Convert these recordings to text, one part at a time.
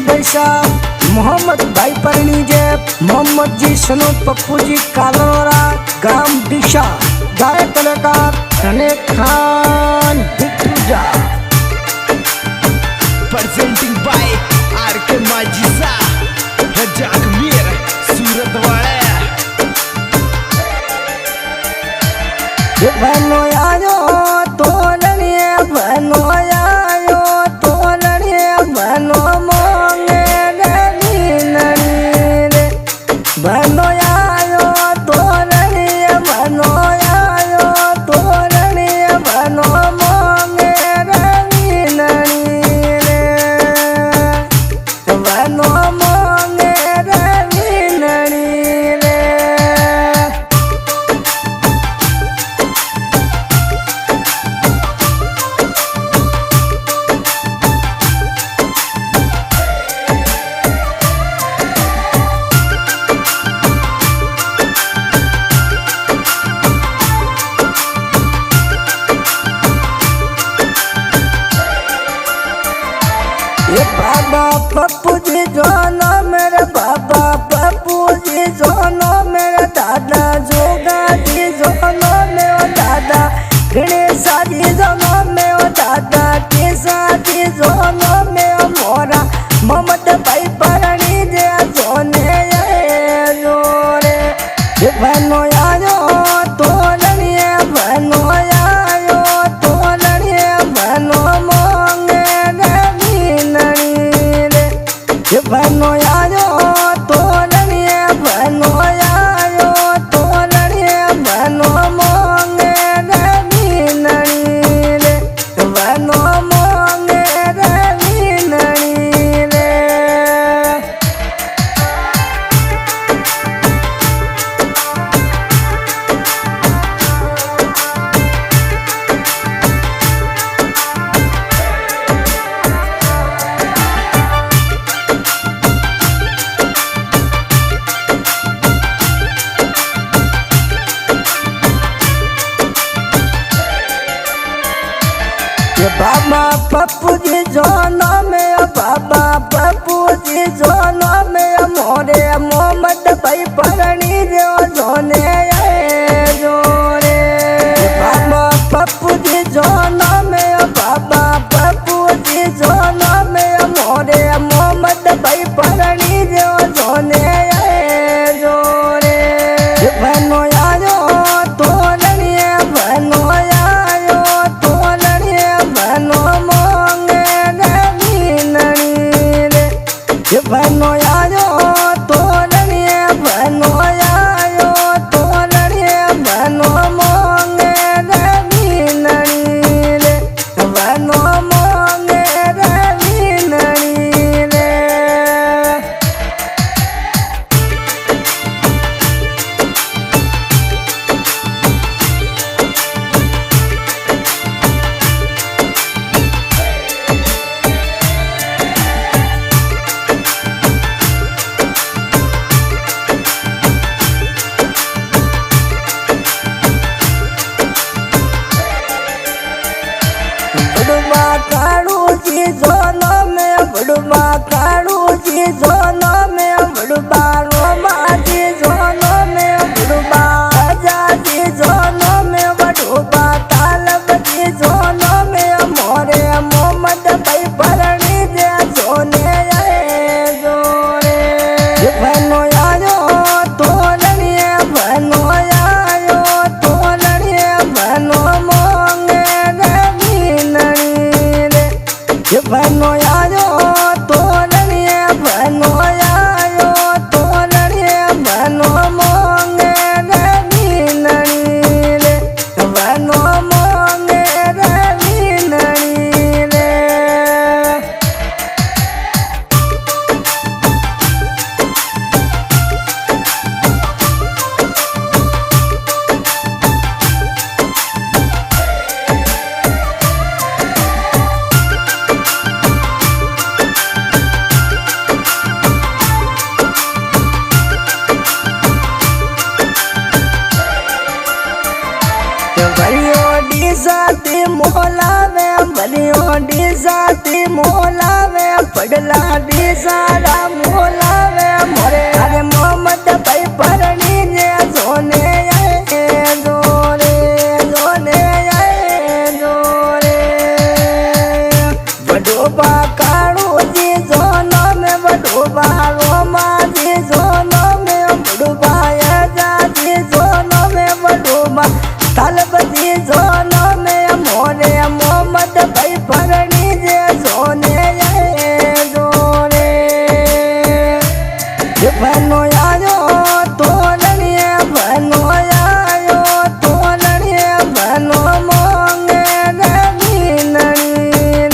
बैसा मोहम्मद भाई परनीजे मोहम्मद जी सनो पप्पू जी कालोरा गाम दिशा गायक कलाकार धने खान बिट्टूजा प्रेजेंटिंग बाय आरके माजिसा रजाक मीर सूरत वाले ये बनो आयो तो लड़िए बनो आयो तो लड़िए बनो मोंगे बनो आयो तो लड़िए बनो आयो तो लड़िए बनो मोंगे बनो मोंगे ये बाबा पप्पू जी जोनो मेरे बाबा पप्पू जी जोनो मेरे दादा जोगा जी जोनो मेरे दादा गणेश जी जोनो मेरे दादा केसा जी जोनो मेरे मोरा मोहम्मद भाई परणी जे जोने जोरे ये बनो आयो तो लड़िए बनो आयो तो लड़िए बनो मोंगे ये बनो आयो तो लड़िए बनो आयो तो लड़िए बनो मोंगे बनो मोंगे ये बाबा पप्पू जी जोनो में बाबा पप्पू जी जोनो में मोरे मोहम्मद भाई परणी जो जोने जोरे बाबा पप्पू जी जोनो में बाबा पप्पू जी जोनो में मोरे मोहम्मद भाई परणी जो जोने जोरे बनो आयो तो लड़िए बनो आयो तो लड़िए बनो मोंगे ये बनो आयो तो लड़िए बनो आयो तो लड़िए बनो मोंगे बनो मोंगे बड़ुआ काड़ू जी जोनो में बड़ुआ काड़ू जी जोनो में बड़ुआ रोमा जी जोनो में बड़ुआ राजा जी जोनो में बड़ुआ तालब जी जोनो में मोरे मोहम्मद भाई परणी जे जोने जोरे बनो आयो तो लड़िए बनो आयो तो लड़िए बनो मोंगे ये बनो आयो तो लड़िए बनो आयो तो लड़िए बनो मोंगे बनो मोंगे मोला में बलियों डी जाती मोला में पगला डी सारा मोलावे मोरे अरे मोहम्मद भाई परणी जे जोने आए जोरे जोने आए जोरे बडोबा काड़ू जी जोनो में बडोबा रोमा जी जोनो में बडोबा जा जी जोनो में बडोबा तलब जी जोनो में मोरे मोहम्मद भाई परणी जे जोने बनो आयो तो लड़िए बनो आयो तो लड़िए बनो मोंगे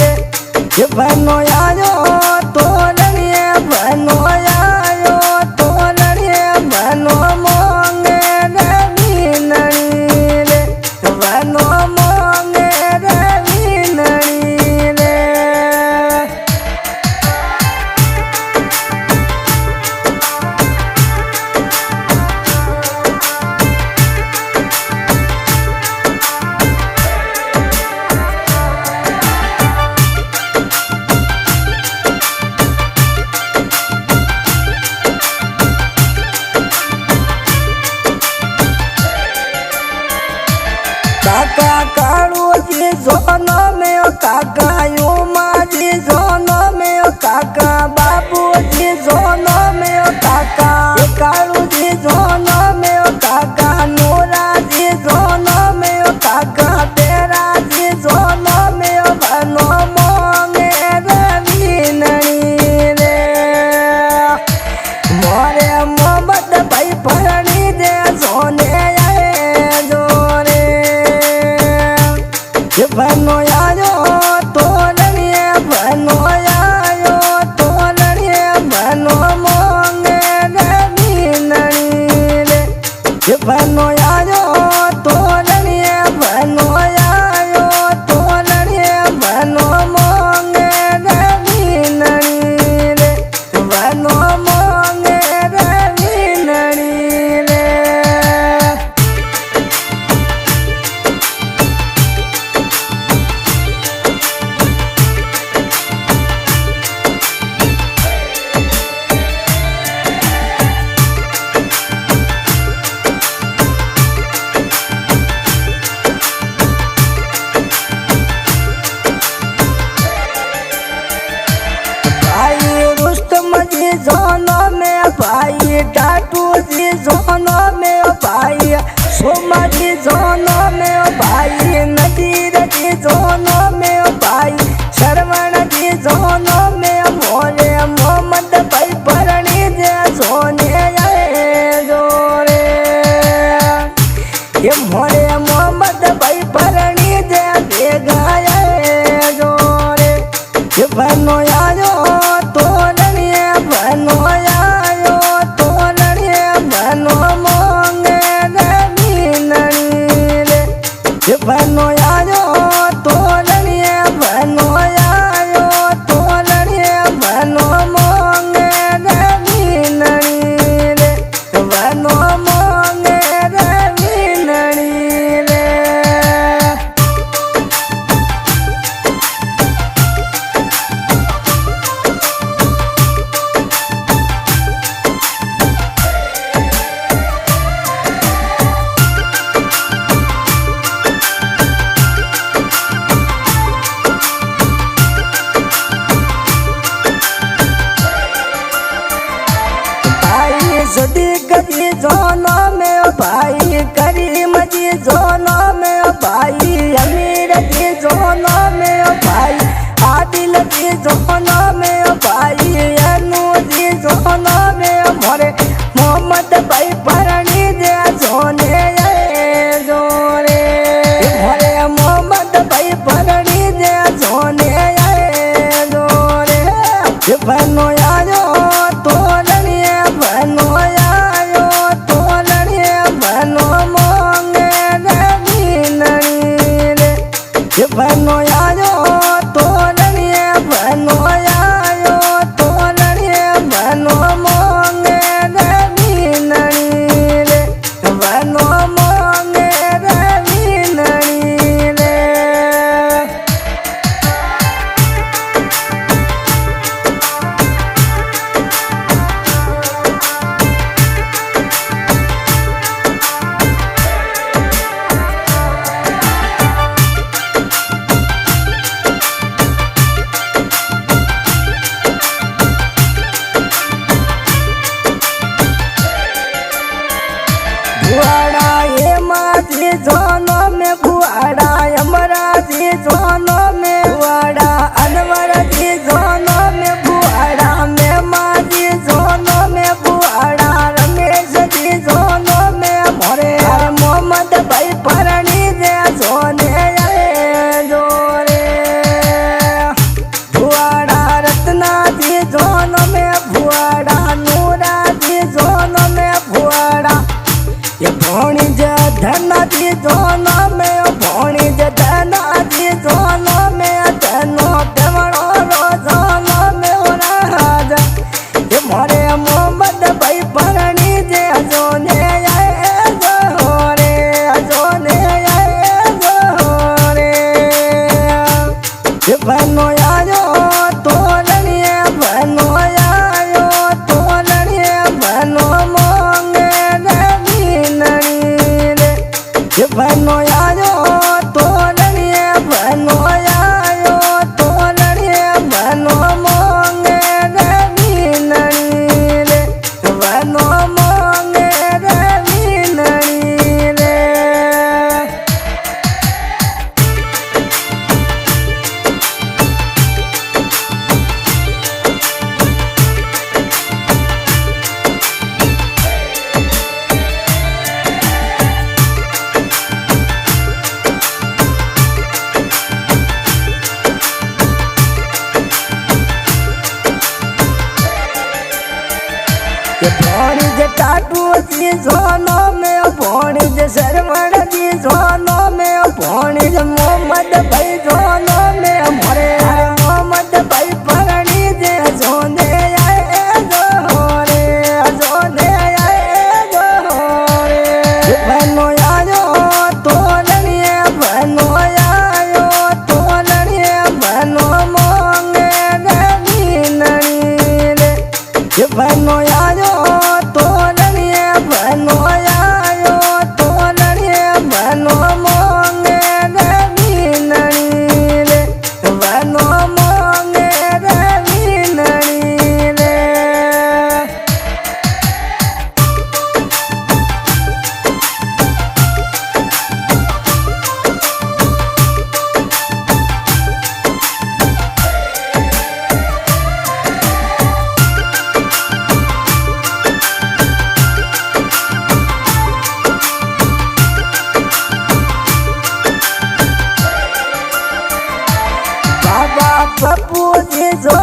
रे बनो आयो तो लड़िए बनो आयो तो लड़िए बनो मोंगे रे बनो मोंगे रे काका काड़ू जी जोनो में काका युमा जी जोनो में काका बाबू जी जोनो में काका काड़ू जी जोनो में काका नूरा जी जोनो में काका तेरा जी जोनो में बनो मोंगे रवीनणी रे मोरे मोहम्मद भाई परणी दे जोने बनो आयो तो लड़िए बनो आयो तो लड़िए बनो मोंगे रे बनो आयो तो लड़िए बनो आयो तो लड़िए बनो मोंगे रे बनो मोंगे रे जोनो में भाई टाटू जी जोनो में भाई सोमा जी जोनो में भाई नदीर जी जोनो में भाई श्रवण जी जोनो में मोरे मोहम्मद भाई परणी जे सोने आए जोरे ये मोरे मोहम्मद भाई परणी जे बेगा आए जोरे ये बनो आयो तो बनो आयो तो लड़िए बनो मोंगे रे बनो आयो तो लड़िए बनो आयो तो लड़िए बनो मोंगे रे बनो मोंगे रे जी जोनो में भाई करीम जी जोनो में भाई अमीर जी जोनो में भाई आदिल जी जोनो में भाई अनु जी जोनो में मोरे मोहम्मद भाई परणी दे जोने जोरे मोरे मोहम्मद भाई परणी दे जोने जोरे बनो आयो तो लड़िए बनो आयो तो लड़िए बनो मोंगे रे बनो आयो तो लड़िए बनो आयो तो लड़िए बनो मोंगे रे भुआड़ा ये माझी जोनो में भुआड़ा यमरा जी जोनो में भुआड़ा अनवर जी जोनो में भुआड़ा में माझी जोनो में भुआड़ा रमेश जी जोनो में मोरे मोहम्मद भाई परणी जे सोने जोरे भुआड़ा रत्ना जी जोनो में भुआड़ा नूरा जी जोनो में भुआड़ा ये भोणी जे धना जी जोनो में भोणी जे धना जी जोनो में धनो देवड़ो रो जोनो में हो राजा ये मोरे मोहम्मद भाई परणी जे जोने आए जोरे जोने आए जोरे ये बनो आयो तो लड़िए बनो आयो तो लड़िए बनो मोंगे ये बनो आयो तो लड़िए बनो आयो तो लड़िए बनो मोंगे रे बनो मोंगे रे भोणी जे टाटू जी जोनो में भोणी जे शरवण जी जोनो में भोणी जे मोहम्मद भाई जोनो में मोरे मोहम्मद भाई परणी जे जोने आए जोरे जोने आए जोरे बनो आयो तो लड़िए बनो आयो तो लड़िए बनो मोंगे रे बनो आयो तो लड़िए बनो आयो तो लड़िए बनो मोंगे रे बनो मोंगे रे बाबा पप्पू जी जो